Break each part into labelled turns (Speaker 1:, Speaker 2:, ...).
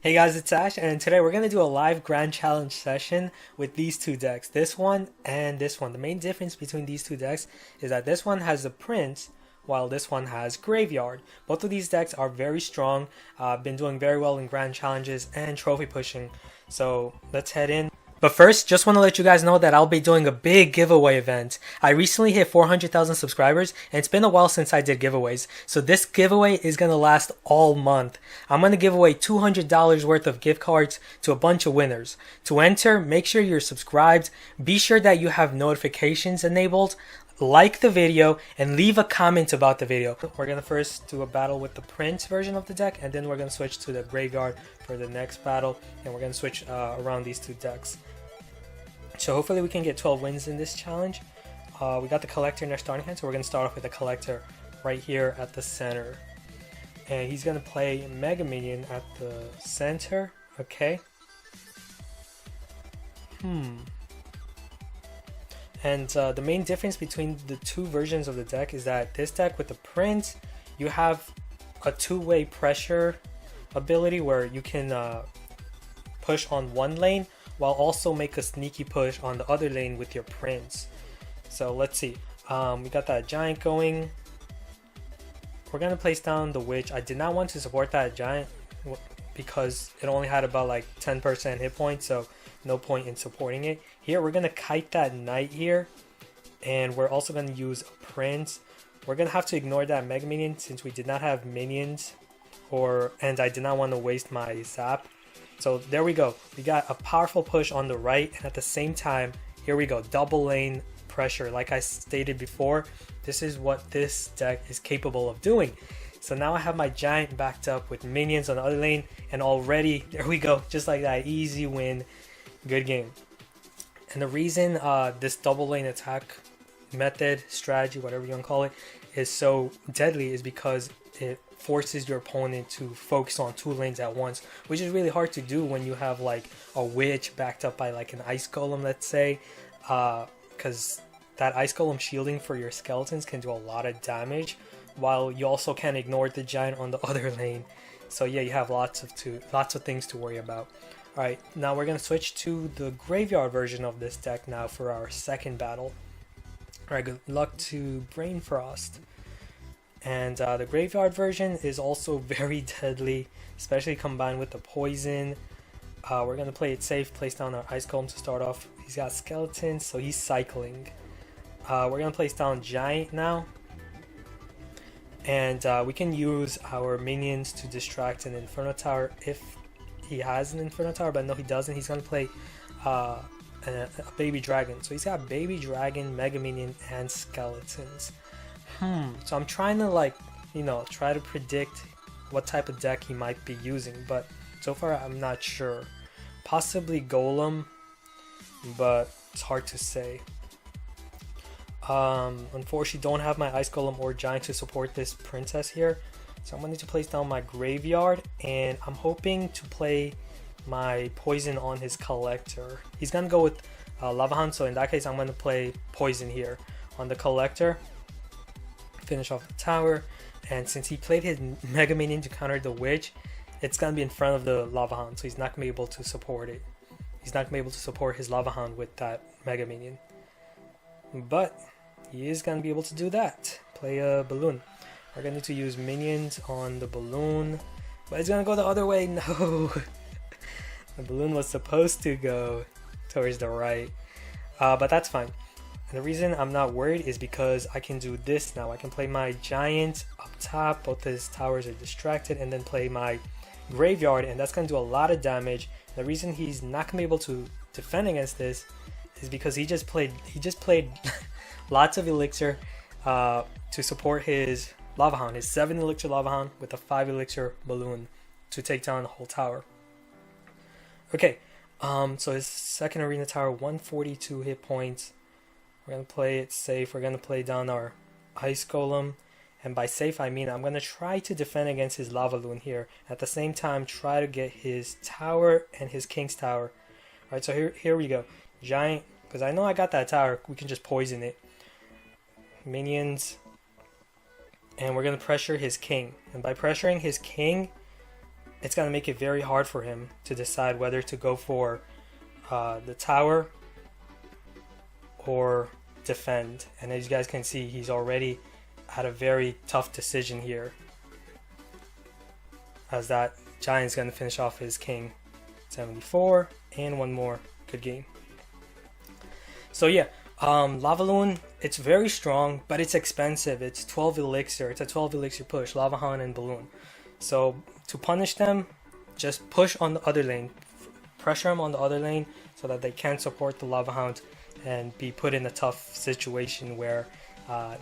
Speaker 1: Hey guys, it's Ash, and today we're going to do a live grand challenge session with these two decks, this one and this one. The main difference between these two decks is that this one has the Prince, while this one has Graveyard. Both of these decks are very strong, been doing very well in grand challenges and trophy pushing, so let's head in. But first, just want to let you guys know that I'll be doing a big giveaway event. I recently hit 400,000 subscribers, and it's been a while since I did giveaways. So this giveaway is going to last all month. I'm going to give away $200 worth of gift cards to a bunch of winners. To enter, make sure you're subscribed. Be sure that you have notifications enabled. Like the video and leave a comment about the video. We're going to first do a battle with the Prince version of the deck, and then we're going to switch to the Graveyard for the next battle, and we're going to switch around these two decks. So hopefully we can get 12 wins in this challenge. We got the Collector in our starting hand, so we're going to start off with the Collector right here at the center. And he's going to play Mega Minion at the center. Okay. And the main difference between the two versions of the deck is that this deck with the Prince, you have a two-way pressure ability where you can push on one lane while also make a sneaky push on the other lane with your Prince. So let's see. We got that Giant going. We're going to place down the Witch. I did not want to support that Giant because it only had about like 10% hit points, so no point in supporting it. Here we're going to kite that Knight here, and we're also going to use a Prince. We're going to have to ignore that Mega Minion since we did not have minions, and I did not want to waste my Zap. So there we go. We got a powerful push on the right, and at the same time, here we go, double lane pressure. Like I stated before, this is what this deck is capable of doing. So now I have my Giant backed up with minions on the other lane, and already, there we go, just like that, easy win, good game. And the reason this double lane attack method, strategy, whatever you want to call it, is so deadly is because it forces your opponent to focus on two lanes at once, which is really hard to do when you have like a Witch backed up by like an Ice Golem, let's say, because that Ice Golem shielding for your skeletons can do a lot of damage, while you also can't ignore the Giant on the other lane. So yeah, you have lots of things to worry about. Alright, now we're going to switch to the Graveyard version of this deck now for our second battle. Alright, good luck to Brain Frost. And the Graveyard version is also very deadly, especially combined with the Poison. We're going to play it safe, place down our Ice Golem to start off. He's got Skeletons, so he's cycling. We're going to place down Giant now. And we can use our minions to distract an Inferno Tower if he has an Inferno Tower, but no, he doesn't. He's going to play a Baby Dragon. So he's got Baby Dragon, Mega Minion, and Skeletons. So I'm trying to, like, try to predict what type of deck he might be using, but so far I'm not sure. Possibly Golem, but it's hard to say. Unfortunately, don't have my Ice Golem or Giant to support this Princess here, so I'm going to need to place down my Graveyard, and I'm hoping to play my Poison on his Collector. He's going to go with Lava Hound, so in that case I'm going to play Poison here on the Collector. Finish off the tower, and since he played his Mega Minion to counter the Witch, it's going to be in front of the Lava Hound, so he's not going to be able to support it. He's not going to be able to support his Lava Hound with that Mega Minion. But he is going to be able to do that. Play a Balloon. We're going to need to use minions on the Balloon, but it's going to go the other way. No! The Balloon was supposed to go towards the right, but that's fine. And the reason I'm not worried is because I can do this now. I can play my Giant up top, both his towers are distracted, and then play my Graveyard, and that's going to do a lot of damage. The reason he's not going to be able to defend against this is because he just played lots of Elixir to support his Lava Hound, his 7 Elixir Lava Hound with a 5 Elixir Balloon to take down the whole tower. Okay, so his second Arena Tower, 142 hit points. We're going to play it safe. We're going to play down our Ice Golem. And by safe, I mean I'm going to try to defend against his Lava Loon here. At the same time, try to get his tower and his King's Tower. Alright, so here we go. Giant, because I know I got that tower. We can just poison it. Minions. And we're going to pressure his King. And by pressuring his King, it's going to make it very hard for him to decide whether to go for the tower or defend. And as you guys can see, he's already had a very tough decision here, as that giant's going to finish off his king. 74 and one more. Good game. So yeah, Lava Loon, it's very strong, but it's expensive. It's 12 elixir. It's a 12 elixir push, Lava Hound and Balloon. So to punish them, just push on the other lane, pressure them on the other lane so that they can't support the Lava Hound and be put in a tough situation where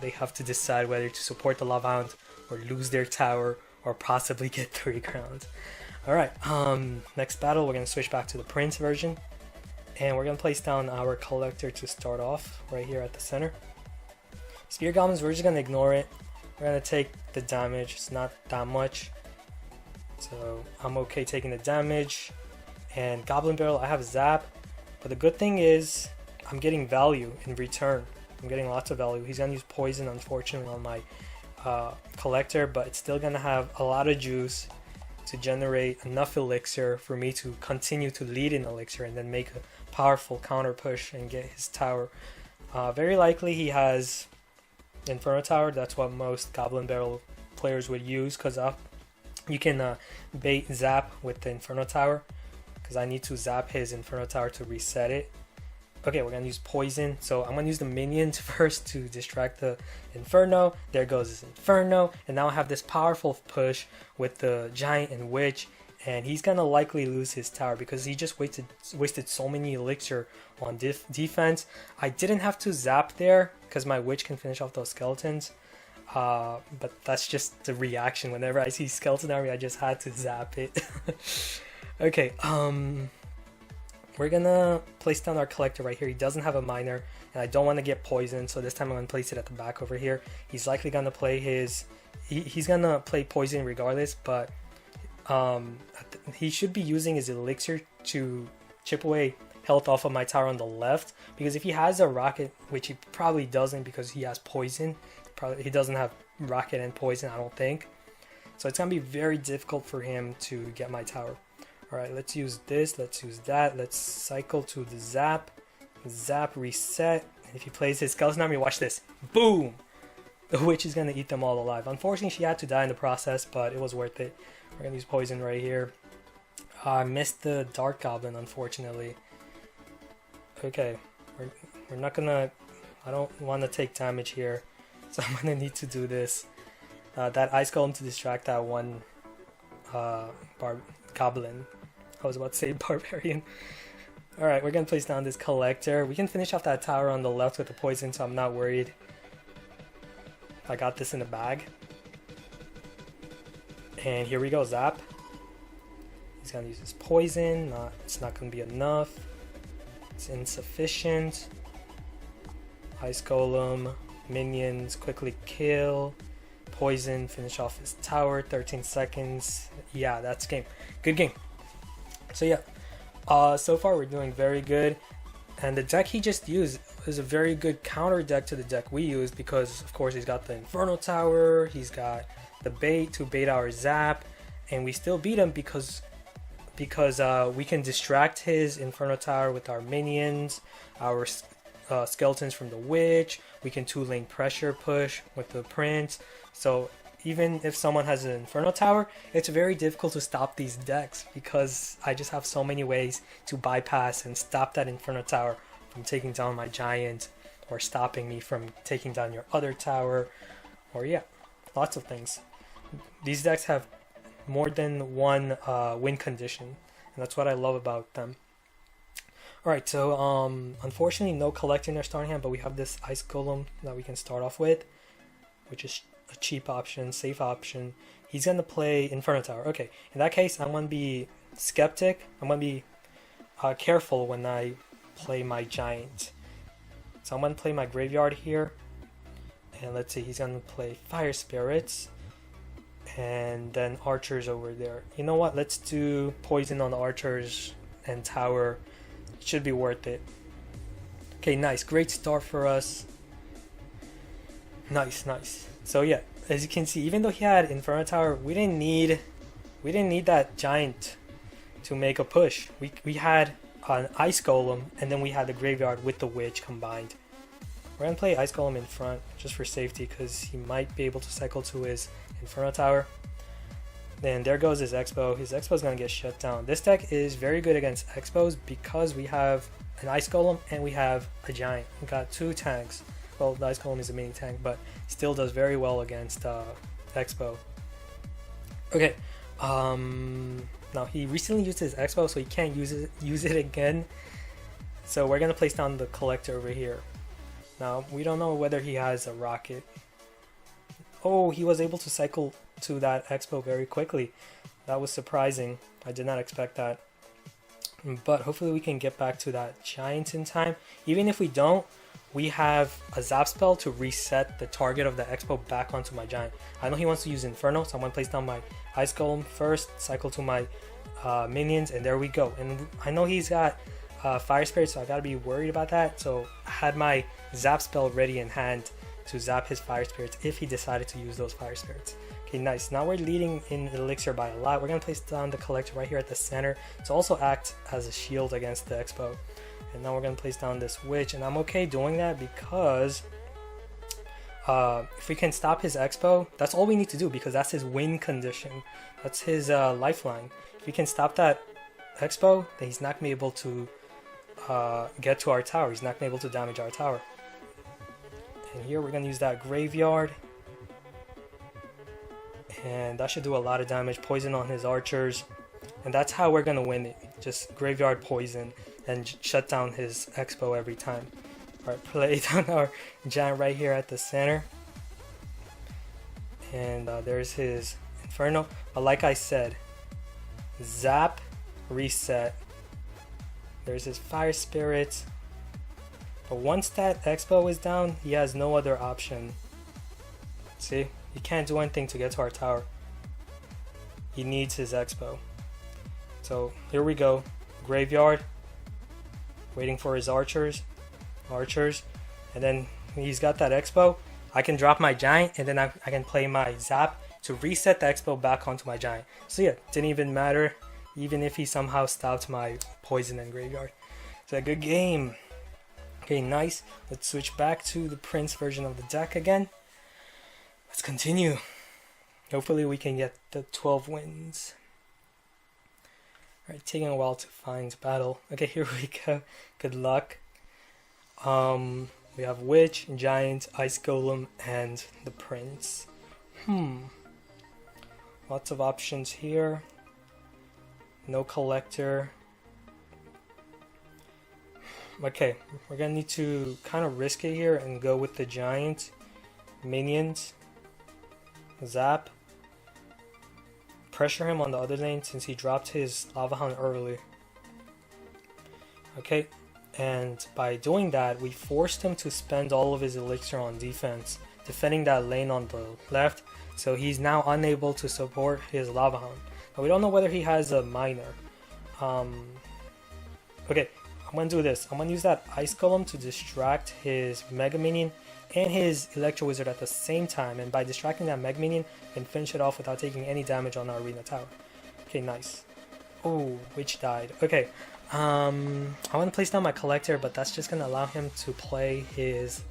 Speaker 1: they have to decide whether to support the Lava Hound or lose their tower or possibly get 3 crowns. Alright, next battle we're going to switch back to the Prince version, and we're going to place down our Collector to start off right here at the center. Spear Goblins, we're just going to ignore it. We're going to take the damage, it's not that much, so I'm okay taking the damage. And Goblin Barrel, I have Zap, but the good thing is I'm getting value in return. I'm getting lots of value. He's going to use Poison, unfortunately, on my Collector, but it's still going to have a lot of juice to generate enough elixir for me to continue to lead in elixir and then make a powerful counter push and get his tower. Very likely he has Inferno Tower. That's what most Goblin Barrel players would use, because you can bait Zap with the Inferno Tower, because I need to zap his Inferno Tower to reset it. Okay, we're gonna use Poison, so I'm gonna use the minions first to distract the Inferno. There goes his Inferno, and now I have this powerful push with the Giant and Witch, and he's gonna likely lose his tower because he just wasted so many elixir on defense. I didn't have to zap there because my Witch can finish off those skeletons, but that's just the reaction. Whenever I see Skeleton Army, I just had to zap it. Okay, we're gonna place down our Collector right here. He doesn't have a Miner, and I don't want to get poisoned, so this time I'm gonna place it at the back over here. He's likely gonna play his... He's gonna play Poison regardless, but he should be using his elixir to chip away health off of my tower on the left, because if he has a rocket, which he probably doesn't because he has Poison, he doesn't have rocket and Poison, I don't think. So it's gonna be very difficult for him to get my tower. Alright, let's use this, let's use that, let's cycle to the Zap, reset, and if he plays his Skeleton Army, watch this, boom! The Witch is going to eat them all alive. Unfortunately, she had to die in the process, but it was worth it. We're going to use Poison right here. I missed the Dark Goblin, unfortunately. Okay, we're not going to, I don't want to take damage here, so I'm going to need to do this. That Ice Golem to distract that one Goblin. I was about to say Barbarian. Alright, we're going to place down this Collector. We can finish off that tower on the left with the Poison, so I'm not worried. I got this in the bag. And here we go, Zap. He's going to use his Poison. It's not going to be enough. It's insufficient. Ice Golem. Minions, quickly kill. Poison, finish off his tower. 13 seconds. Yeah, that's game. Good game. So yeah, so far we're doing very good, and the deck he just used is a very good counter deck to the deck we used, because of course he's got the Inferno Tower, he's got the bait to bait our Zap, and we still beat him because we can distract his Inferno Tower with our minions, our skeletons from the Witch. We can 2-lane pressure push with the Prince. So even if someone has an Inferno Tower, it's very difficult to stop these decks, because I just have so many ways to bypass and stop that Inferno Tower from taking down my Giant, or stopping me from taking down your other tower, or yeah, lots of things. These decks have more than one win condition, and that's what I love about them. Alright, so unfortunately no Collector in our starting hand, but we have this Ice Golem that we can start off with, which is a cheap option, safe option. He's going to play Inferno Tower. Okay, in that case, I'm going to be skeptic. I'm going to be careful when I play my Giant. So I'm going to play my Graveyard here. And let's see, he's going to play Fire Spirits. And then Archers over there. You know what? Let's do Poison on the Archers and Tower. It should be worth it. Okay, nice. Great start for us. Nice. So yeah, as you can see, even though he had Inferno Tower, we didn't need we didn't need that giant to make a push. We had an ice golem, and then we had the graveyard with the witch combined. We're gonna play ice golem in front just for safety, because he might be able to cycle to his Inferno Tower. Then there goes his Expo. His Expo is gonna get shut down. This deck is very good against Expos because we have an ice golem and we have a giant. We got 2 tanks. Well, the ice golem is a mini tank, but still does very well against Expo. Okay. Now he recently used his Expo, so he can't use it again. So we're gonna place down the collector over here. Now we don't know whether he has a rocket. Oh, he was able to cycle to that Expo very quickly. That was surprising. I did not expect that. But hopefully we can get back to that giant in time. Even if we don't, we have a zap spell to reset the target of the Expo back onto my giant. I know he wants to use Inferno, so I'm gonna place down my Ice Golem first, cycle to my minions, and there we go. And I know he's got Fire Spirit, so I gotta be worried about that. So I had my zap spell ready in hand to zap his Fire Spirits if he decided to use those Fire Spirits. Okay, nice. Now we're leading in Elixir by a lot. We're gonna place down the collector right here at the center to also act as a shield against the Expo. And now we're gonna place down this witch, and I'm okay doing that because if we can stop his Expo, that's all we need to do, because that's his win condition. That's his lifeline. If we can stop that Expo, then he's not gonna be able to get to our tower. He's not gonna be able to damage our tower. And here we're gonna use that graveyard, and that should do a lot of damage. Poison on his archers, and that's how we're gonna win it. Just graveyard poison and shut down his Expo every time. Alright, play down our giant right here at the center, and there's his Inferno. But like I said, zap, reset. There's his Fire Spirit. But once that Expo is down, he has no other option. See? He can't do anything to get to our tower. He needs his Expo. So here we go. Graveyard. Waiting for his archers. And then he's got that Expo. I can drop my giant, and then I can play my zap to reset the Expo back onto my giant. So yeah, didn't even matter, even if he somehow stopped my poison and graveyard. So a good game. Okay, nice. Let's switch back to the Prince version of the deck again. Let's continue. Hopefully we can get the 12 wins. Alright, taking a while to find battle. Okay, here we go. Good luck. We have Witch, Giant, Ice Golem, and the Prince. Lots of options here. No collector. Okay, we're gonna need to kind of risk it here and go with the Giant. Minions. Zap. Pressure him on the other lane since he dropped his Lava Hound early. Okay, and by doing that, we forced him to spend all of his elixir on defense, defending that lane on the left, so he's now unable to support his Lava Hound. Now, we don't know whether he has a miner. Okay, I'm gonna do this. I'm gonna use that Ice Golem to distract his Mega Minion and his Electro Wizard at the same time, and by distracting that Mega Minion, we can finish it off without taking any damage on our Arena Tower. Okay, nice. Oh, Witch died. Okay, I want to place down my collector, but that's just gonna allow him to play his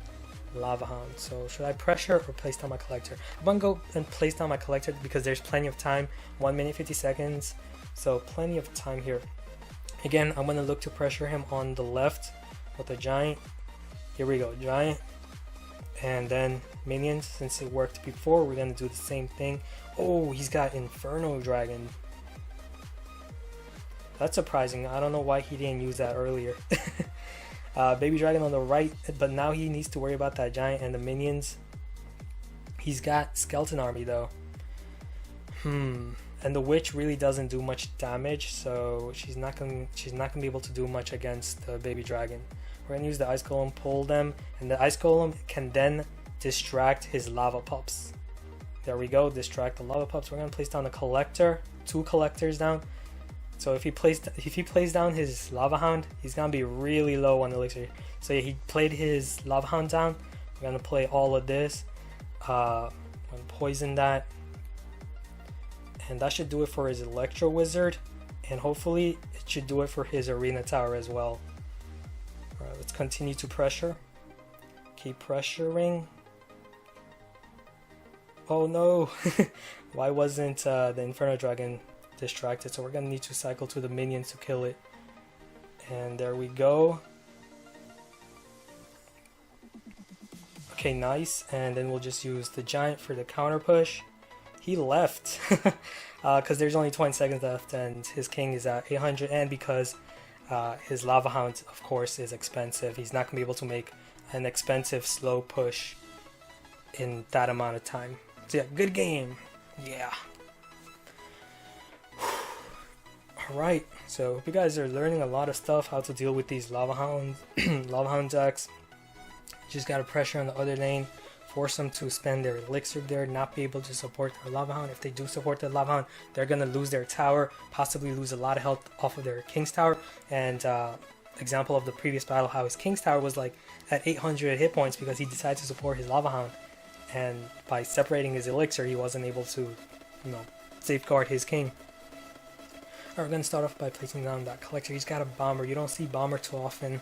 Speaker 1: Lava Hound. So should I pressure or place down my collector? I'm gonna go and place down my collector because there's plenty of time. 1 minute 50 seconds, so plenty of time here. Again, I'm gonna look to pressure him on the left with the Giant. Here we go, Giant, and then minions. Since it worked before, we're gonna do the same thing. Oh, he's got Inferno Dragon. That's surprising. I don't know why he didn't use that earlier. Baby Dragon on the right, but now he needs to worry about that Giant and the minions. He's got Skeleton Army though. And the Witch really doesn't do much damage, so she's not gonna be able to do much against the Baby Dragon. We're gonna use the Ice Golem, pull them, and the Ice Golem can then distract his Lava Pups. There we go, distract the Lava Pups. We're gonna place down the collector, 2 collectors down. So if he plays down his Lava Hound, he's gonna be really low on elixir. So yeah, he played his Lava Hound down. We're gonna play all of this. I'm gonna poison that, And that should do it for his Electro Wizard. And hopefully it should do it for his Arena Tower as well. Alright, let's continue to pressure. Keep pressuring. Oh no! Why wasn't the Inferno Dragon distracted? So we're gonna need to cycle to the minions to kill it. And there we go. Okay, nice. And then we'll just use the Giant for the counter push. He left because there's only 20 seconds left and his king is at 800, and because his Lava Hound, of course, is expensive, he's not going to be able to make an expensive slow push in that amount of time. So yeah, good game. Yeah. Alright, so hope you guys are learning a lot of stuff, how to deal with these Lava Hound, Lava Hound decks. Just got to pressure on the other lane. Force them to spend their elixir there, not be able to support their Lava Hound. If they do support their Lava Hound, they're going to lose their tower, possibly lose a lot of health off of their King's Tower. And example of the previous battle, how his King's Tower was like at 800 hit points because he decided to support his Lava Hound. And by separating his elixir, he wasn't able to, you know, safeguard his king. Alright, we're going to start off by placing down that collector. He's got a bomber. You don't see bomber too often.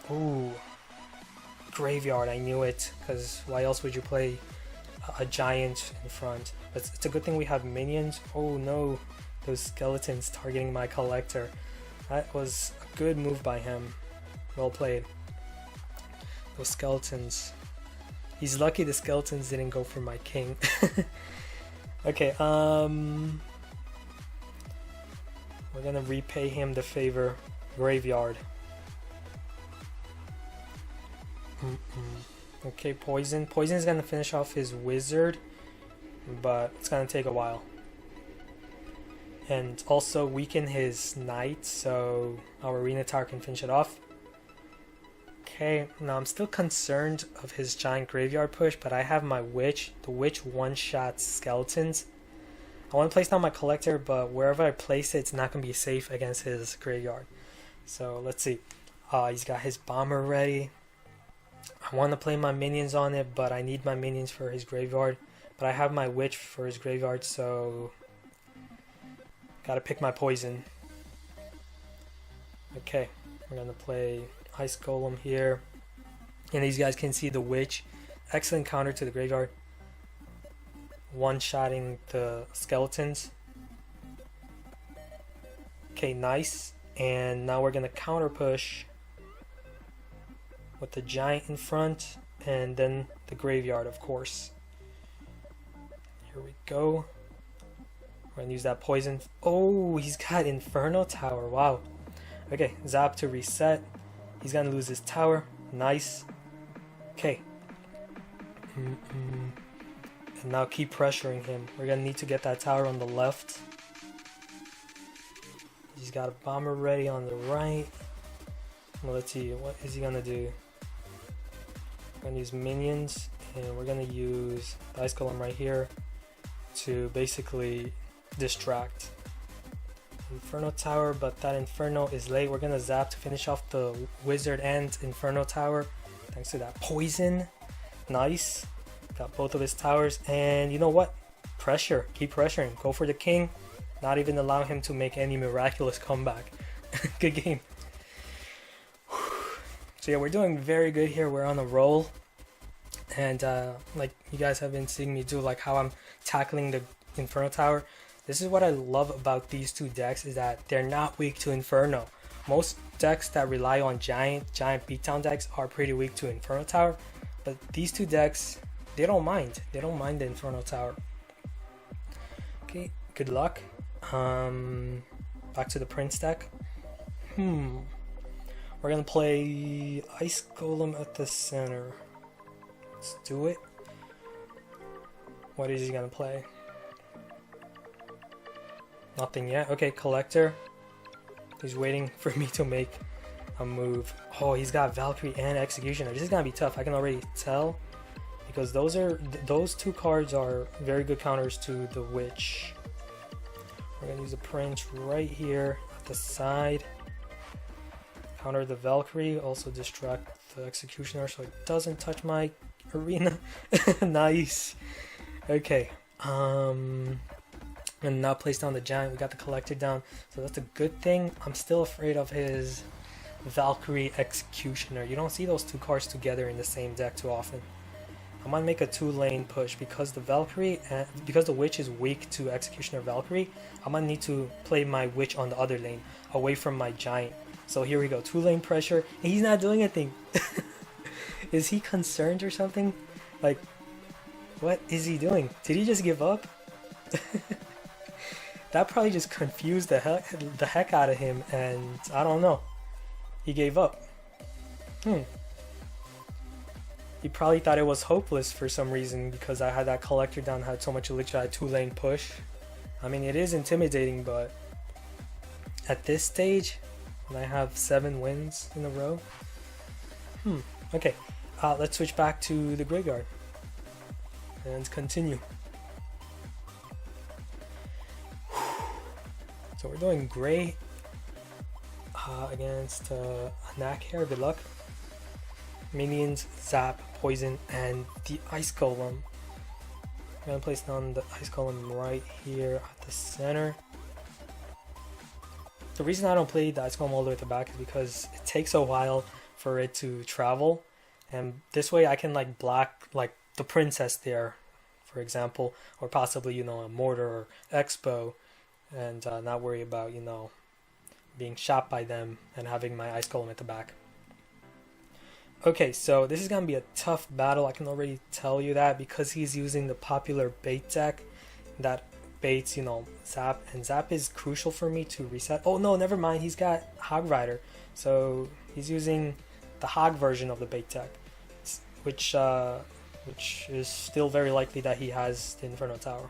Speaker 1: Ooh. Graveyard, I knew it, because why else would you play a giant in front? But it's a good thing we have minions. Oh no, those skeletons targeting my collector. That was a good move by him. Well played. Those skeletons. He's lucky the skeletons didn't go for my king. Okay, we're gonna repay him the favor. Graveyard. Okay, poison. Poison is gonna finish off his wizard, but it's gonna take a while. And also weaken his knight, so our arena tower can finish it off. Okay, now I'm still concerned of his giant graveyard push, but I have my witch. The witch one-shot skeletons. I want to place down my collector, but wherever I place it, it's not gonna be safe against his graveyard. So let's see. He's got his bomber ready. I want to play my minions on it, but I need my minions for his graveyard. But I have my witch for his graveyard, so gotta pick my poison. Okay, we're gonna play Ice Golem here. And these guys can see the witch. Excellent counter to the graveyard. One-shotting the skeletons. Okay, nice. And now we're gonna counter push with the giant in front, and then the graveyard, of course. Here we go. We're gonna use that poison. Oh, he's got Inferno Tower. Wow. Okay, zap to reset. He's gonna lose his tower. Nice. Okay. And now keep pressuring him. We're gonna need to get that tower on the left. He's got a bomber ready on the right. Well, let's see, what is he gonna do? We're gonna use minions, and we're gonna use the Ice Golem right here to basically distract Inferno Tower, but that Inferno is late. We're gonna zap to finish off the Wizard and Inferno Tower thanks to that poison. Nice. Got both of his towers, and you know what? Pressure. Keep pressuring. Go for the king. Not even allow him to make any miraculous comeback. Good game. So yeah, we're doing very good here. We're on a roll, and like you guys have been seeing me do, like how I'm tackling the Inferno Tower. This is what I love about these two decks, is that they're not weak to Inferno. Most decks that rely on giant beatdown decks are pretty weak to Inferno Tower, but these two decks, they don't mind. They don't mind the Inferno Tower. Okay, good luck. Back to the Prince deck. We're gonna play Ice Golem at the center. Let's do it. What is he gonna play? Nothing yet. Okay, Collector. He's waiting for me to make a move. Oh, he's got Valkyrie and Executioner. This is gonna be tough. I can already tell, because those two cards are very good counters to the Witch. We're gonna use the Prince right here at the side. Counter the Valkyrie, also distract the Executioner so it doesn't touch my arena. Nice. Okay, And now place down the giant. We got the collector down, so that's a good thing. I'm still afraid of his Valkyrie Executioner. You don't see those two cards together in the same deck too often. I might make a 2-lane push because the Valkyrie and because the Witch is weak to Executioner Valkyrie. I might need to play my Witch on the other lane away from my giant. So here we go, 2-lane pressure, and he's not doing anything. Is he concerned or something? Like, what is he doing? Did he just give up? That probably just confused the heck out of him, and I don't know. He gave up. He probably thought it was hopeless for some reason because I had that collector down, had so much elixir, I had 2-lane push. I mean, it is intimidating, but at this stage, when I have 7 wins in a row. Okay, let's switch back to the graveyard and continue. So we're doing great against Anak here. Good luck. Minions, zap, poison, and the ice golem. I'm gonna place down the ice golem right here at the center. The reason I don't play the ice golem all the way at the back is because it takes a while for it to travel, and this way I can like block like the princess there, for example, or possibly, you know, a mortar or expo, and not worry about, you know, being shot by them and having my ice golem at the back. Okay, so this is gonna be a tough battle. I can already tell you that because he's using the popular bait deck that baits, you know, zap, and zap is crucial for me to reset. Oh no, never mind. He's got Hog Rider, so he's using the Hog version of the bait deck, which is still very likely that he has the Inferno Tower.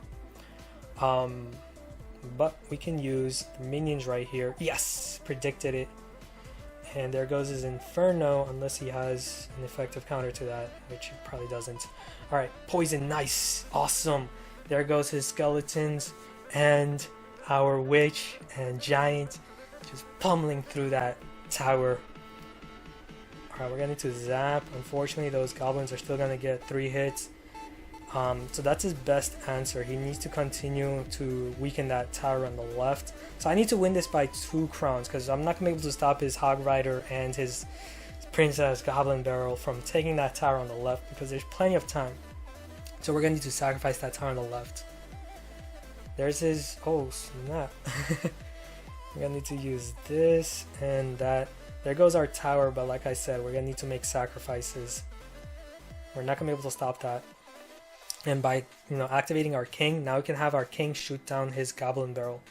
Speaker 1: But we can use the minions right here. Yes, predicted it. And there goes his Inferno, unless he has an effective counter to that, which he probably doesn't. Alright, poison, nice, awesome. There goes his skeletons, and our witch and giant just pummeling through that tower. Alright, we're gonna need to zap. Unfortunately, those goblins are still gonna get 3 hits. So that's his best answer. He needs to continue to weaken that tower on the left. So I need to win this by 2 crowns because I'm not going to be able to stop his Hog Rider and his Princess Goblin Barrel from taking that tower on the left because there's plenty of time. So we're going to need to sacrifice that tower on the left. There's his... oh, snap. We're going to need to use this and that. There goes our tower, but like I said, we're going to need to make sacrifices. We're not going to be able to stop that. And by, you know, activating our king, now we can have our king shoot down his goblin barrel.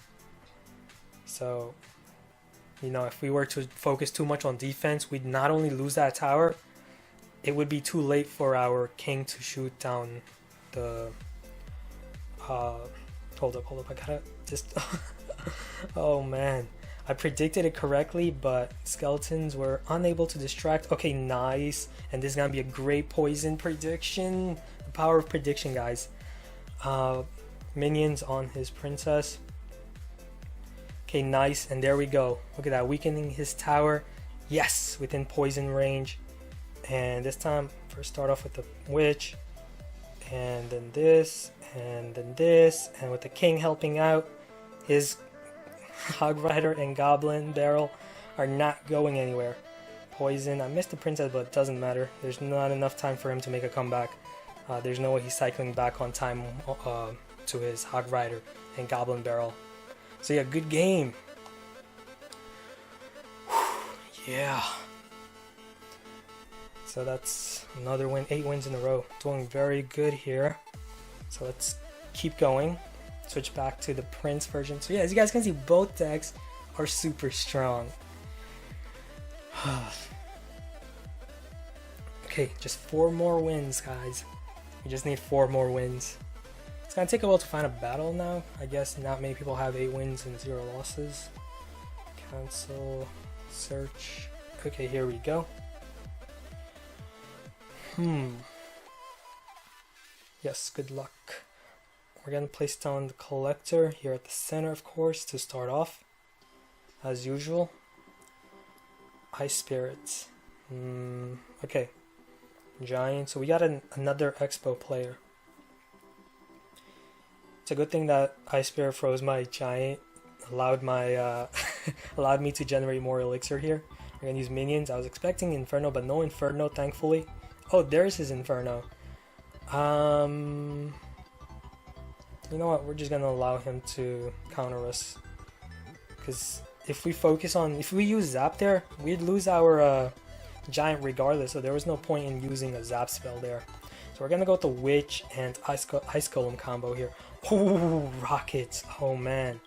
Speaker 1: So, you know, if we were to focus too much on defense, we'd not only lose that tower, it would be too late for our king to shoot down the hold up, I gotta just oh man, I predicted it correctly, but skeletons were unable to distract. Okay, nice. And this is gonna be a great poison prediction. Power of prediction, guys. Minions on his princess. Okay, nice, and there we go. Look at that, weakening his tower. Yes, within poison range. And this time, first start off with the witch, and then this, and then this, and with the king helping out, his Hog Rider and Goblin Barrel are not going anywhere. Poison. I missed the princess, but it doesn't matter. There's not enough time for him to make a comeback. There's no way he's cycling back on time to his Hog Rider and Goblin Barrel. So yeah, good game. Yeah. So that's another win, 8 wins in a row. Doing very good here. So let's keep going. Switch back to the Prince version. So yeah, as you guys can see, both decks are super strong. Okay, just 4 more wins, guys. We just need 4 more wins. It's gonna take a while to find a battle now. I guess not many people have 8 wins and 0 losses. Cancel, search. Okay, here we go. Yes, good luck. We're gonna place down the collector here at the center, of course, to start off. As usual. Ice Spirits. Okay. Giant. So we got another Expo player. It's a good thing that Ice Spirit froze my giant, allowed my allowed me to generate more elixir here. We're gonna use minions. I was expecting Inferno, but no Inferno, thankfully. Oh, there's his Inferno. You know what? We're just gonna allow him to counter us, because if we use Zap there, we'd lose our giant regardless. So there was no point in using a Zap spell there. So we're gonna go with the Witch and Ice Golem combo here. Oh, rockets! Oh man.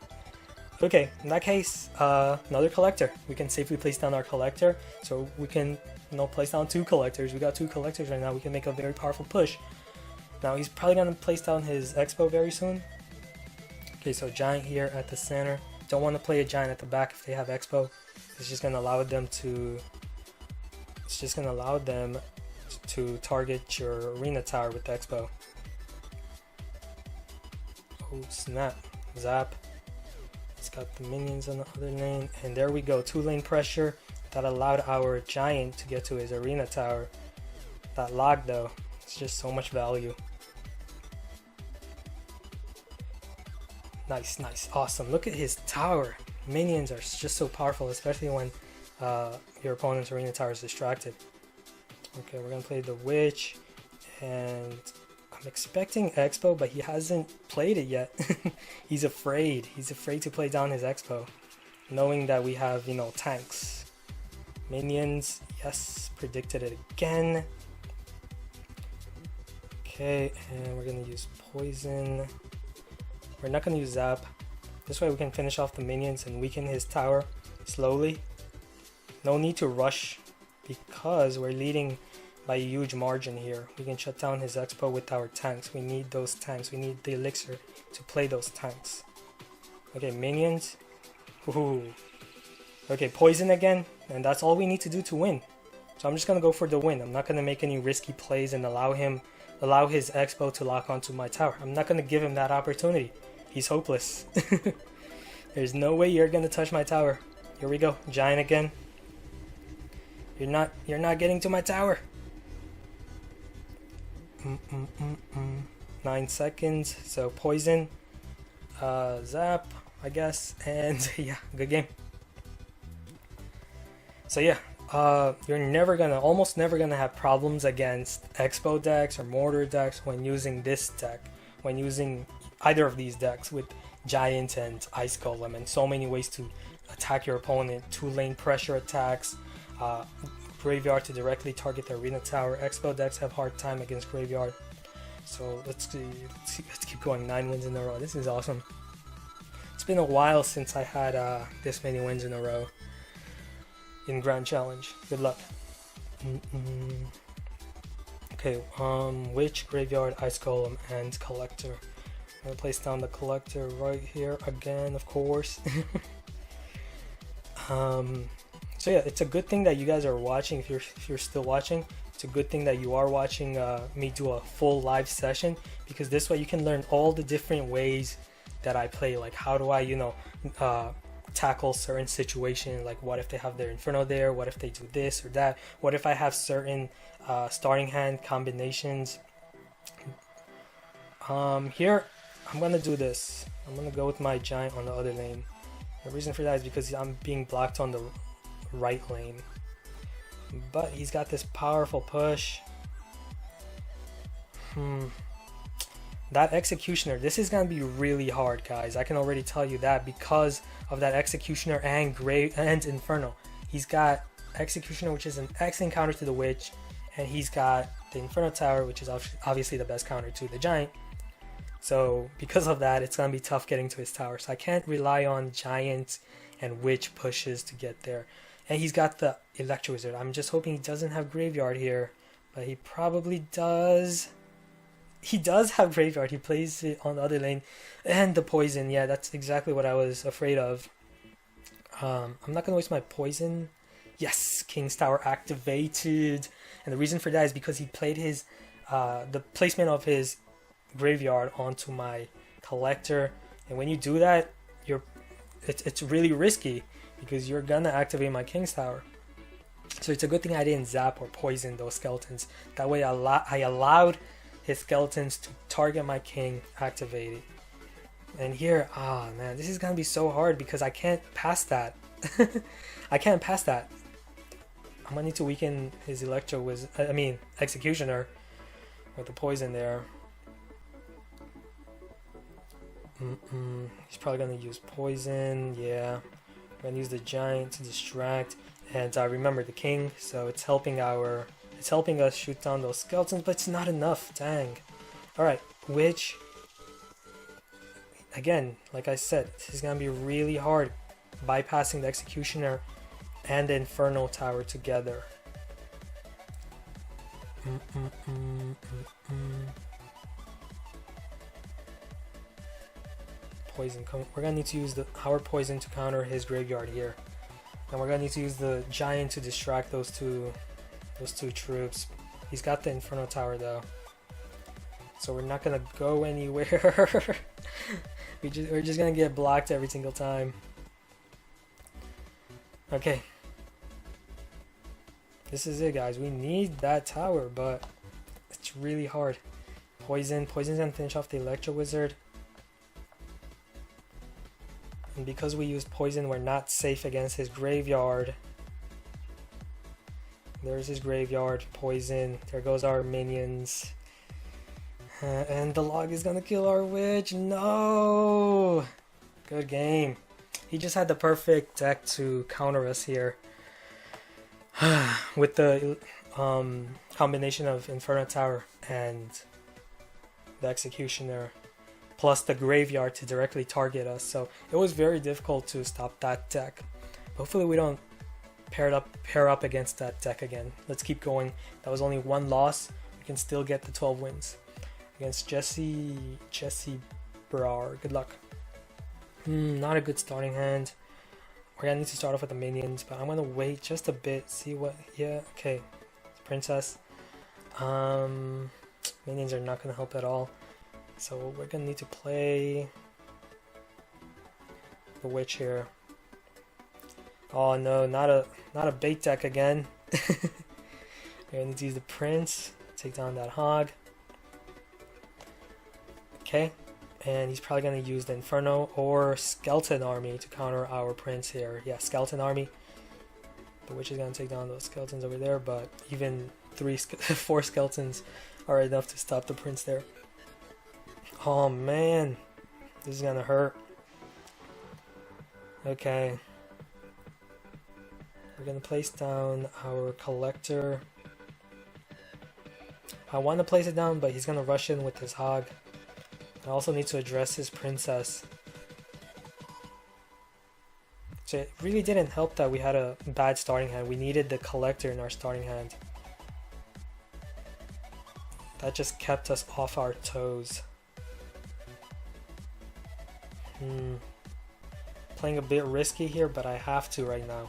Speaker 1: Okay, in that case, another collector. We can safely place down our collector, so we can, place down 2 collectors. We got 2 collectors right now. We can make a very powerful push. Now he's probably gonna place down his Expo very soon. Okay, so giant here at the center. Don't want to play a giant at the back if they have Expo. It's just gonna allow them to. It's just gonna allow them to target your arena tower with the Expo. Oh snap! Zap. It's got the minions on the other lane, and there we go. 2-lane pressure that allowed our giant to get to his arena tower. That log though, it's just so much value. Nice, nice, awesome. Look at his tower. Minions are just so powerful, especially when your opponent's arena tower is distracted. Okay, we're gonna play the Witch, and I'm expecting Expo, but he hasn't played it yet. He's afraid. He's afraid to play down his Expo, knowing that we have, tanks. Minions, yes, predicted it again. Okay, and we're gonna use Poison. We're not gonna use Zap. This way we can finish off the minions and weaken his tower slowly. No need to rush because we're leading by a huge margin here. We can shut down his Expo with our tanks. We need those tanks. We need the elixir to play those tanks. Okay, minions. Ooh. Okay, poison again, and that's all we need to do to win. So I'm just gonna go for the win. I'm not gonna make any risky plays and allow his Expo to lock onto my tower. I'm not gonna give him that opportunity. He's hopeless. There's no way you're gonna touch my tower. Here we go, giant again. You're not getting to my tower. 9 seconds. So poison, zap, I guess, and yeah, good game. So yeah, you're almost never gonna have problems against Expo decks or Mortar decks when using this deck, when using either of these decks with Giant and Ice Golem, and so many ways to attack your opponent. 2-lane pressure attacks, Graveyard to directly target the arena tower. Expo decks have hard time against Graveyard. So let's keep going. 9 wins in a row. This is awesome. It's been a while since I had this many wins in a row in Grand Challenge. Good luck. Okay, Witch, Graveyard, Ice Golem, and Collector. I'm gonna place down the Collector right here again, of course. So yeah, it's a good thing that you guys are watching. If you're still watching, it's a good thing that you are watching me do a full live session, because this way you can learn all the different ways that I play. Like, how do I, tackle certain situation, like what if they have their Inferno there, what if they do this or that, what if I have certain starting hand combinations. Here I'm gonna do this. I'm gonna go with my giant on the other lane. The reason for that is because I'm being blocked on the right lane, but he's got this powerful push. That Executioner, this is gonna be really hard, guys. I can already tell you that, because of that Executioner and Inferno. He's got Executioner, which is an excellent counter to the Witch, and he's got the Inferno Tower, which is obviously the best counter to the Giant. So because of that, it's gonna be tough getting to his tower. So I can't rely on Giant and Witch pushes to get there. And he's got the Electro Wizard. I'm just hoping he doesn't have Graveyard here, but he probably does. He does have Graveyard. He plays it on the other lane. And the Poison. Yeah, that's exactly what I was afraid of. I'm not going to waste my Poison. Yes, King's Tower activated. And the reason for that is because he played his the placement of his Graveyard onto my Collector. And when you do that, it's really risky, because you're going to activate my King's Tower. So it's a good thing I didn't zap or poison those skeletons. That way I allowed his skeletons to target my king, activate it. And here, ah man, this is gonna be so hard because I can't pass that. I can't pass that. I'm gonna need to weaken his Executioner with the poison there. He's probably gonna use poison. Yeah, I'm gonna use the giant to distract. And remember the king, so it's helping us shoot down those skeletons, but it's not enough. Dang. All right, which again, like I said, this is gonna be really hard, bypassing the executioner and the Inferno Tower together. Poison. We're gonna need to use our poison to counter his graveyard here, and we're gonna need to use the giant to distract those two troops. He's got the Inferno Tower though, so we're not gonna go anywhere. We're just gonna get blocked every single time. Okay. This is it, guys. We need that tower, but it's really hard. Poison's gonna finish off the Electro Wizard. And because we used poison, we're not safe against his graveyard. There's his graveyard, poison. There goes our minions. And the log is gonna kill our witch. No! Good game. He just had the perfect deck to counter us here. With the combination of Inferno Tower and the Executioner, plus the graveyard to directly target us. So it was very difficult to stop that deck. Hopefully we don't pair up against that deck again. Let's keep going. That was only one loss. We can still get the 12 wins against Jesse Brar. Good luck. Not a good starting hand. We're gonna need to start off with the minions, but I'm gonna wait just a bit, see what. Yeah, okay. Princess. Minions are not gonna help at all. So we're gonna need to play the witch here. Oh no, not a bait deck again. We're gonna need to use the prince, take down that hog. Okay, and he's probably gonna use the Inferno or Skeleton Army to counter our prince here. Yeah, Skeleton Army. The witch is gonna take down those skeletons over there, but even 4 skeletons are enough to stop the prince there. Oh man, this is gonna hurt. Okay, we're gonna place down our collector. I want to place it down, but he's gonna rush in with his hog. I also need to address his princess. So it really didn't help that we had a bad starting hand. We needed the collector in our starting hand. That just kept us off our toes. Playing a bit risky here, but I have to right now.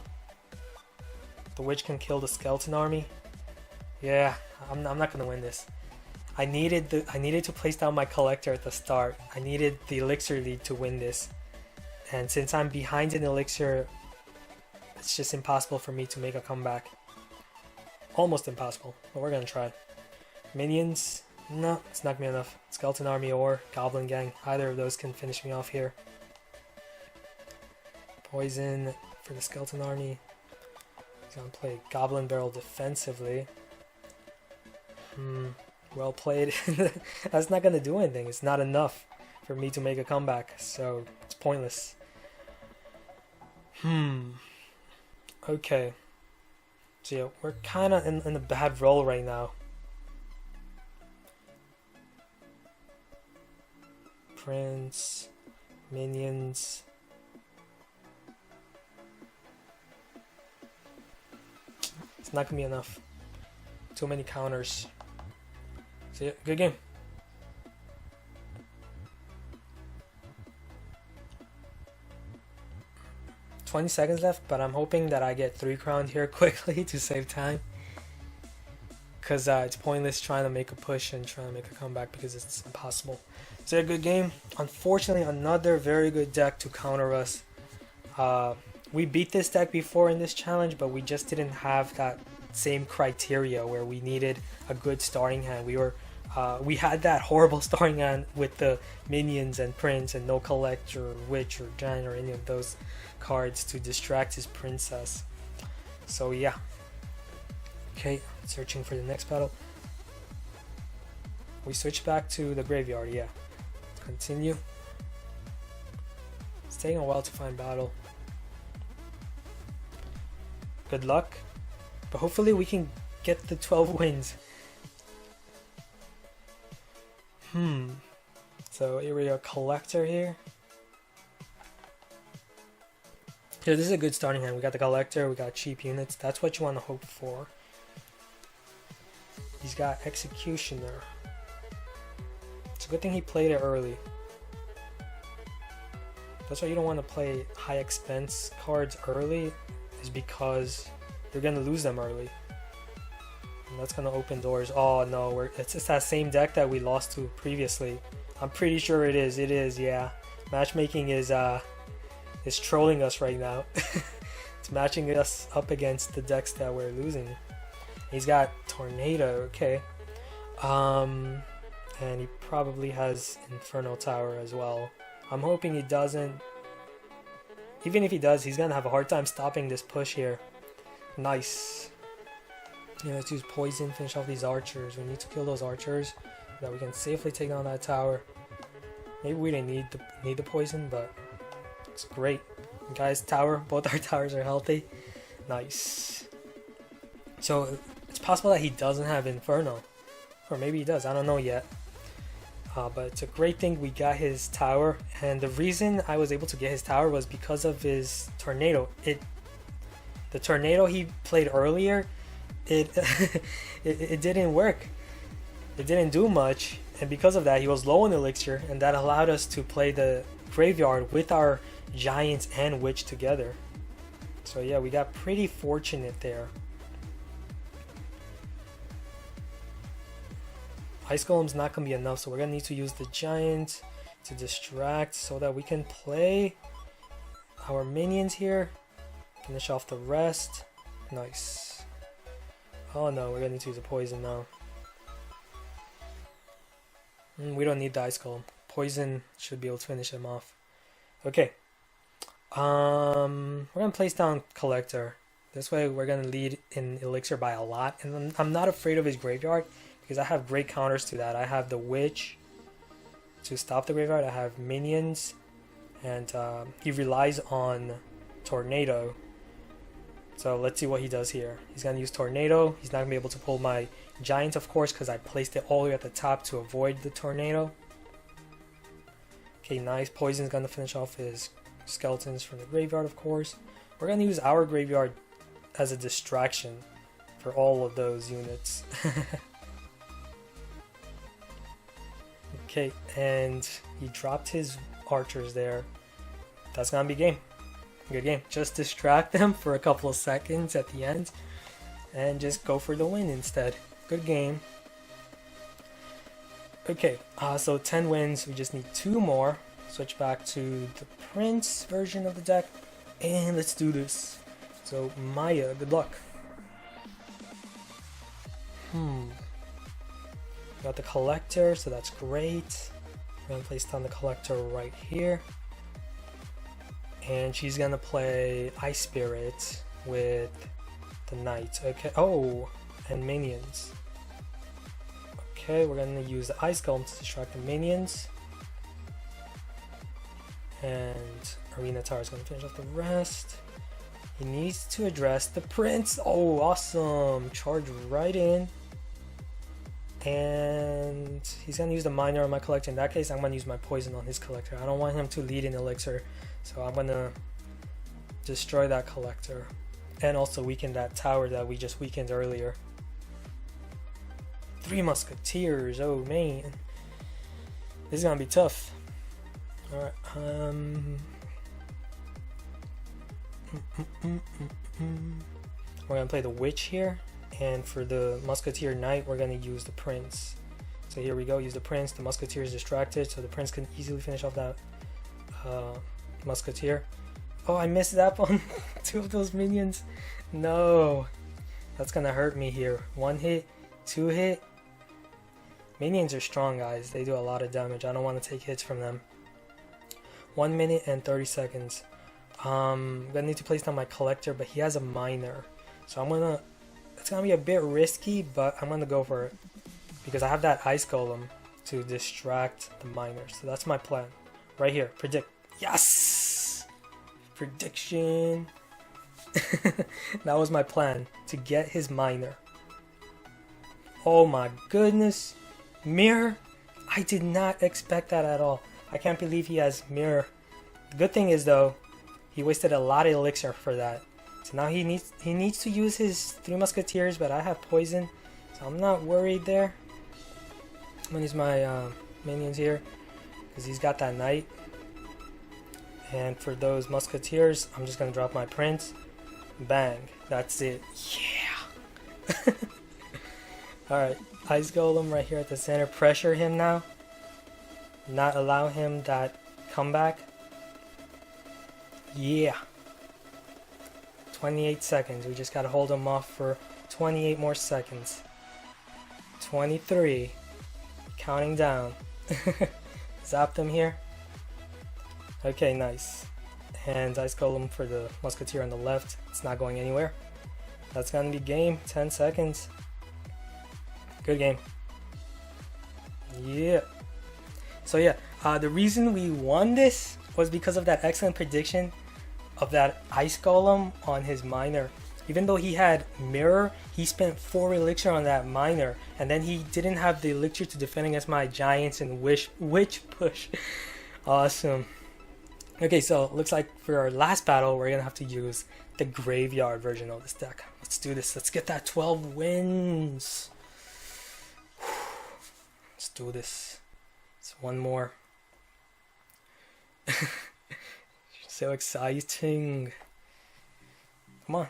Speaker 1: The witch can kill the skeleton army. Yeah, I'm not gonna win this. I needed to place down my collector at the start. I needed the elixir lead to win this. And since I'm behind in elixir, it's just impossible for me to make a comeback. Almost impossible, but we're gonna try. Minions, no, it's not gonna be enough. Skeleton army or goblin gang, either of those can finish me off here. Poison for the skeleton army. He's gonna play goblin barrel defensively. Well played. That's not gonna do anything. It's not enough for me to make a comeback, so it's pointless. Okay. So yeah, we're kind of in a bad role right now. Prince, minions. It's not gonna be enough. Too many counters. So yeah, good game. $20 seconds left, but I'm hoping that I get 3 crowned here quickly to save time. Because it's pointless trying to make a push and trying to make a comeback because it's impossible. So a good game. Unfortunately, another very good deck to counter us. We beat this deck before in this challenge, but we just didn't have that same criteria where we needed a good starting hand. We were We had that horrible starting on with the minions and prince and no collector or witch or giant or any of those cards to distract his princess. So yeah. Okay, searching for the next battle. We switch back to the graveyard, yeah. Continue. It's taking a while to find battle. Good luck. But hopefully we can get the 12 wins. So here we go, collector here. Yeah, this is a good starting hand. We got the collector, we got cheap units. That's what you want to hope for. He's got executioner. It's a good thing he played it early. That's why you don't want to play high expense cards early, is because you're going to lose them early. And that's going to open doors. Oh no, it's that same deck that we lost to previously. I'm pretty sure it is. It is, yeah. Matchmaking is trolling us right now. It's matching us up against the decks that we're losing. He's got Tornado, okay. And he probably has Inferno Tower as well. I'm hoping he doesn't. Even if he does, he's gonna have a hard time stopping this push here. Nice. Yeah, let's use poison, finish off these archers. We need to kill those archers so that we can safely take down that tower. Maybe we didn't need the poison, but it's great. Guys, tower, both our towers are healthy. Nice. So it's possible that he doesn't have Inferno, or maybe he does. I don't know yet. But it's a great thing we got his tower, and the reason I was able to get his tower was because of his tornado. The tornado he played earlier, it didn't work. It didn't do much, and because of that he was low on elixir, and that allowed us to play the graveyard with our giants and witch together. So yeah, we got pretty fortunate there. Ice Golem's not going to be enough, so we're going to need to use the giant to distract so that we can play our minions here. Finish off the rest. Nice. Oh no, we're going to need to use a poison now. We don't need the Ice Golem. Poison should be able to finish him off. Okay. We're going to place down Collector. This way we're going to lead in elixir by a lot. And I'm not afraid of his graveyard, because I have great counters to that. I have the witch to stop the graveyard. I have minions, and he relies on tornado. So let's see what he does here. He's gonna use tornado. He's not gonna be able to pull my giant, of course, because I placed it all the way at the top to avoid the tornado. Okay, nice. Poison's gonna finish off his skeletons from the graveyard, of course. We're gonna use our graveyard as a distraction for all of those units. Okay, and he dropped his archers there. That's gonna be game. Good game. Just distract them for a couple of seconds at the end and just go for the win instead. Good game. Okay, so 10 wins. We just need 2 more. Switch back to the Prince version of the deck, and let's do this. So Maya, good luck. Got the collector, so that's great. I'm gonna place down the collector right here, and she's gonna play Ice Spirit with the knight. Okay. Oh, and minions. Okay, we're gonna use the Ice Golem to distract the minions, and Arena Tower is gonna finish off the rest. He needs to address the prince. Oh, awesome! Charge right in. And he's going to use the miner on my collector. In that case, I'm going to use my poison on his collector. I don't want him to lead in elixir, so I'm going to destroy that collector and also weaken that tower that we just weakened earlier. 3 musketeers, oh man. This is going to be tough. Alright, we're going to play the witch here. And for the Musketeer Knight, we're going to use the Prince. So here we go, use the Prince. The Musketeer is distracted, so the Prince can easily finish off that Musketeer. Oh, I missed that one. 2 of those minions. No. That's going to hurt me here. 1 hit, 2 hit. Minions are strong, guys. They do a lot of damage. I don't want to take hits from them. 1 minute and 30 seconds. I'm gonna need to place down my collector, but he has a miner. So it's gonna be a bit risky, but I'm gonna go for it. Because I have that ice golem to distract the miner. So that's my plan. Right here, predict. Yes! Prediction. That was my plan, to get his miner. Oh my goodness. Mirror? I did not expect that at all. I can't believe he has mirror. The good thing is though, he wasted a lot of elixir for that. So now he needs to use his 3 musketeers, but I have poison, so I'm not worried there. I'm gonna use my minions here because he's got that knight. And for those musketeers, I'm just gonna drop my prince. Bang, that's it. Yeah. Alright, ice golem right here at the center. Pressure him now. Not allow him that comeback. Yeah. 28 seconds. We just gotta hold him off for 28 more seconds. 23. Counting down. Zap them here. Okay, nice. And ice golem for the musketeer on the left. It's not going anywhere. That's gonna be game. 10 seconds. Good game. Yeah. So yeah, the reason we won this was because of that excellent prediction of that ice golem on his miner. Even though he had mirror, he spent 4 elixir on that miner, and then he didn't have the elixir to defend against my giants and witch push. Awesome. Okay, so looks like for our last battle, we're gonna have to use the graveyard version of this deck. Let's do this. Let's get that 12 wins. Let's do this. It's one more. So exciting. Come on.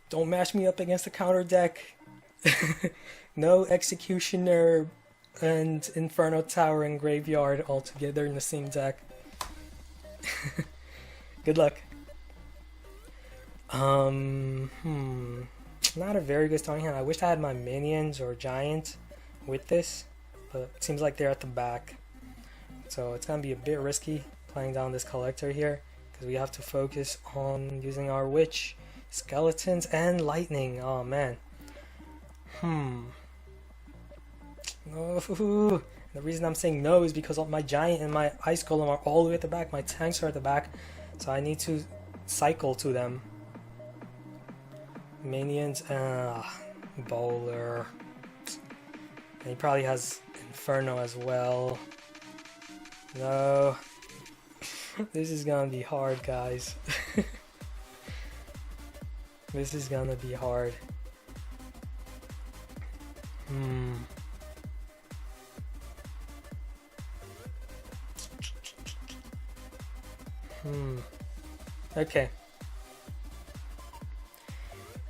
Speaker 1: Don't mash me up against the counter deck. No executioner and Inferno Tower and Graveyard all together in the same deck. Good luck. Not a very good starting hand. I wish I had my minions or giant with this, but it seems like they're at the back. So it's gonna be a bit risky playing down this collector here, because we have to focus on using our witch, skeletons, and lightning. Oh man. No. The reason I'm saying no is because my giant and my ice golem are all the way at the back. My tanks are at the back, so I need to cycle to them. Minions, bowler. And he probably has Inferno as well. No. This is gonna be hard, guys. This is gonna be hard. Okay.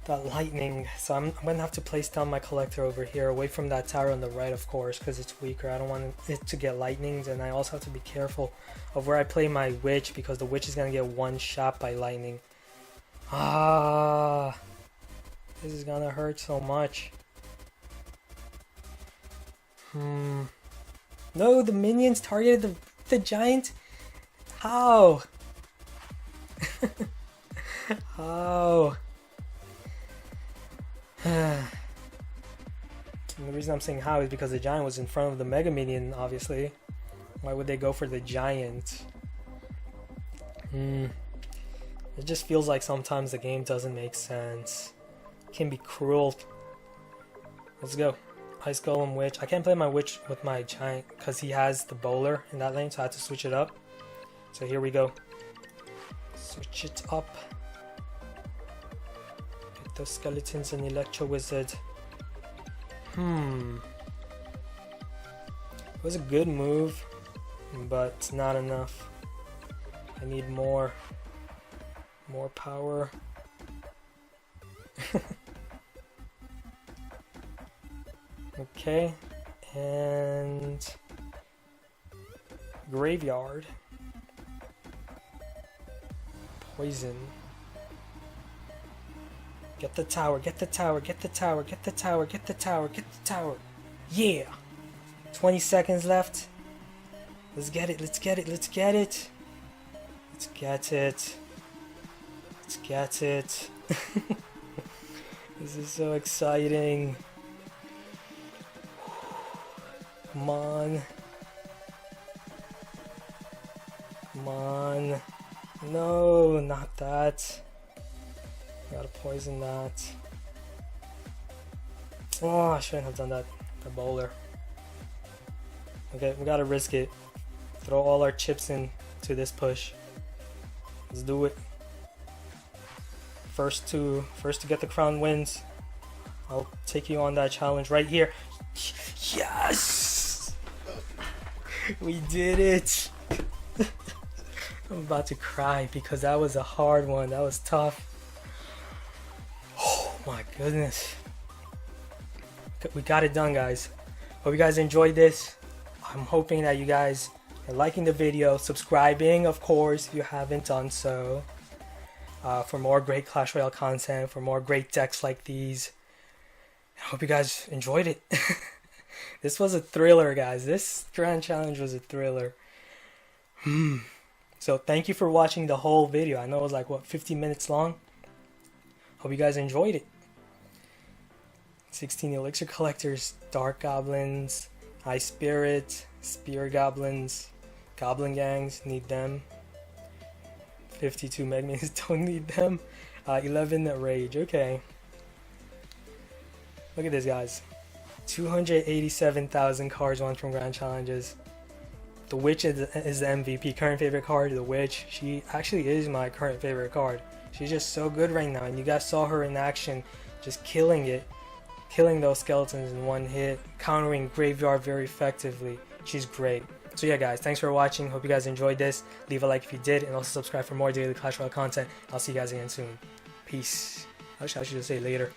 Speaker 1: That lightning. So I'm gonna have to place down my collector over here, away from that tower on the right, of course, because it's weaker. I don't want it to get lightnings, and I also have to be careful of where I play my witch, because the witch is gonna get one shot by lightning. This is gonna hurt so much. No, the minions targeted the giant. How? How? And the reason I'm saying how is because the giant was in front of the mega minion, obviously. Why would they go for the giant? It just feels like sometimes the game doesn't make sense. It can be cruel. Let's go. Ice Golem Witch. I can't play my Witch with my giant because he has the bowler in that lane, so I have to switch it up. So here we go. Switch it up. Get those skeletons and Electro Wizard. It was a good move, but it's not enough. I need more power. Okay, and Graveyard. Poison. Get the tower, get the tower, get the tower, get the tower, get the tower, get the tower. Yeah! 20 seconds left. Let's get it, let's get it, let's get it. Let's get it. Let's get it. This is so exciting. Come on. Come on. No, not that. Gotta poison that. Oh, I shouldn't have done that. The bowler. Okay, we gotta risk it. Throw all our chips in to this push. Let's do it. First to get the crown wins. I'll take you on that challenge right here. Yes! We did it! I'm about to cry because that was a hard one. That was tough. Oh my goodness. We got it done, guys. Hope you guys enjoyed this. I'm hoping that you guys are liking the video, subscribing, of course, if you haven't done so. For more great Clash Royale content, for more great decks like these. I hope you guys enjoyed it. This was a thriller, guys. This grand challenge was a thriller. So thank you for watching the whole video. I know it was like, what, 50 minutes long? Hope you guys enjoyed it. 16 elixir collectors, dark goblins, high spirit, spear goblins, goblin gangs, need them. 52 Megmans, don't need them. 11 rage, okay. Look at this, guys. 287,000 cards won from grand challenges. The Witch is the MVP, current favorite card. The Witch, she actually is my current favorite card. She's just so good right now, and you guys saw her in action, just killing it. Killing those skeletons in one hit, countering graveyard very effectively. She's great. So yeah, guys, thanks for watching. Hope you guys enjoyed this. Leave a like if you did, and also subscribe for more daily Clash Royale content. I'll see you guys again soon. Peace. I should just say later.